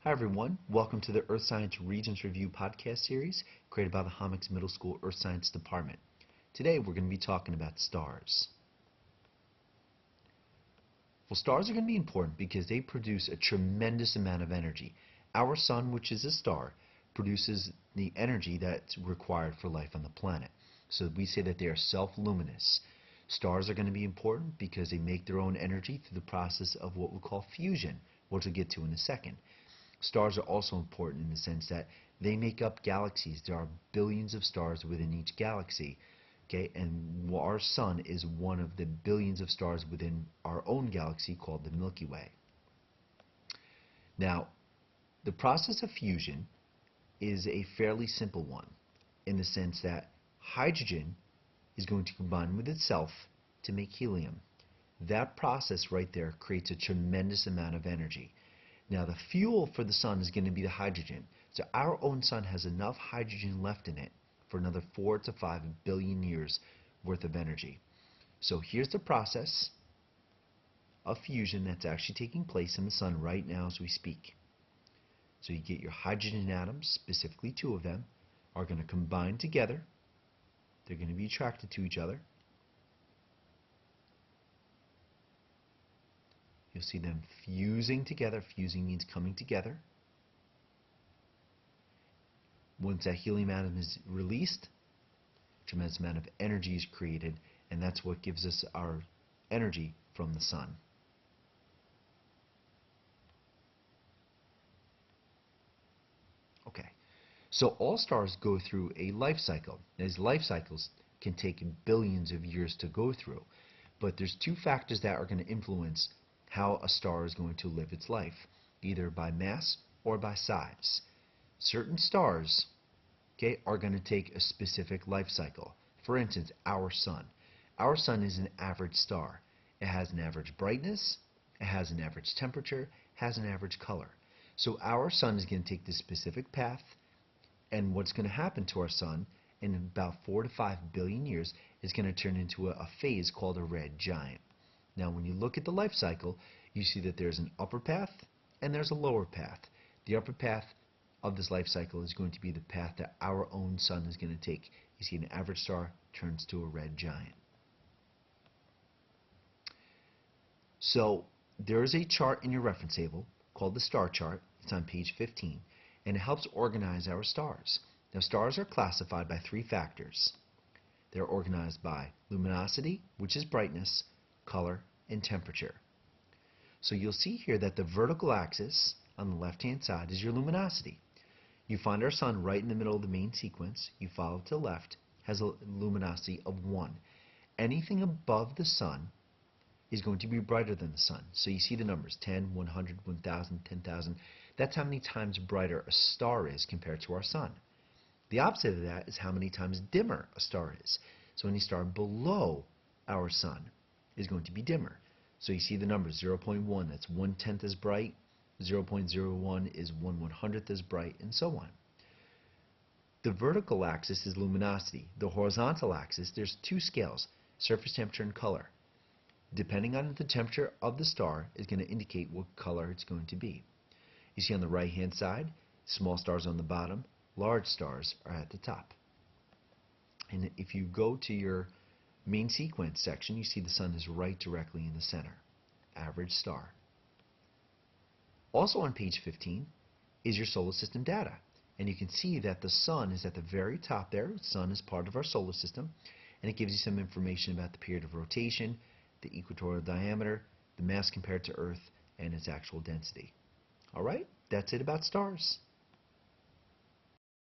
Hi everyone, welcome to the Earth Science Regents Review podcast series created by the Hommocks Middle School Earth Science Department. Today we're going to be talking about stars. Well, stars are going to be important because they produce a tremendous amount of energy. Our sun, which is a star, produces the energy that's required for life on the planet. So we say that they are self-luminous. Stars are going to be important because they make their own energy through the process of what we call fusion, which we'll get to in a second. Stars are also important in the sense that they make up galaxies. There are billions of stars within each galaxy. Okay, and our sun is one of the billions of stars within our own galaxy called the Milky Way. Now, the process of fusion is a fairly simple one in the sense that hydrogen is going to combine with itself to make helium. That process right there creates a tremendous amount of energy. Now the fuel for the sun is going to be the hydrogen. So our own sun has enough hydrogen left in it for another 4 to 5 billion years worth of energy. So here's the process of fusion that's actually taking place in the sun right now as we speak. So you get your hydrogen atoms, specifically 2 of them, are going to combine together. They're going to be attracted to each other. You'll see them fusing together. Fusing means coming together. Once that helium atom is released, a tremendous amount of energy is created, and that's what gives us our energy from the sun. Okay, so all stars go through a life cycle. These life cycles can take billions of years to go through, but there's 2 factors that are going to influence how a star is going to live its life, either by mass or by size. Certain stars, okay, are going to take a specific life cycle. For instance, our sun. Our sun is an average star. It has an average brightness, it has an average temperature, has an average color. So our sun is going to take this specific path, and what's going to happen to our sun in about 4 to 5 billion years is going to turn into a phase called a red giant. Now when you look at the life cycle, you see that there's an upper path and there's a lower path. The upper path of this life cycle is going to be the path that our own sun is going to take. You see an average star turns to a red giant. So there is a chart in your reference table called the star chart. It's on page 15, and it helps organize our stars. Now stars are classified by 3 factors. They're organized by luminosity, which is brightness, color, and temperature. So you'll see here that the vertical axis on the left hand side is your luminosity. You find our sun right in the middle of the main sequence. You follow to the left, has a luminosity of 1. Anything above the sun is going to be brighter than the sun. So you see the numbers 10, 100, 1000, 10,000. That's how many times brighter a star is compared to our sun. The opposite of that is how many times dimmer a star is. So any star below our sun is going to be dimmer. So you see the numbers 0.1, that's 1/10 as bright, 0.01 is 1/100th as bright, and so on. The vertical axis is luminosity. The horizontal axis, there's 2 scales, surface temperature and color. Depending on the temperature of the star is going to indicate what color it's going to be. You see on the right hand side, small stars on the bottom, large stars are at the top. And if you go to your main sequence section, you see the sun is right directly in the center. Average star. Also on page 15 is your solar system data. And you can see that the sun is at the very top there. The sun is part of our solar system. And it gives you some information about the period of rotation, the equatorial diameter, the mass compared to Earth, and its actual density. Alright, that's it about stars.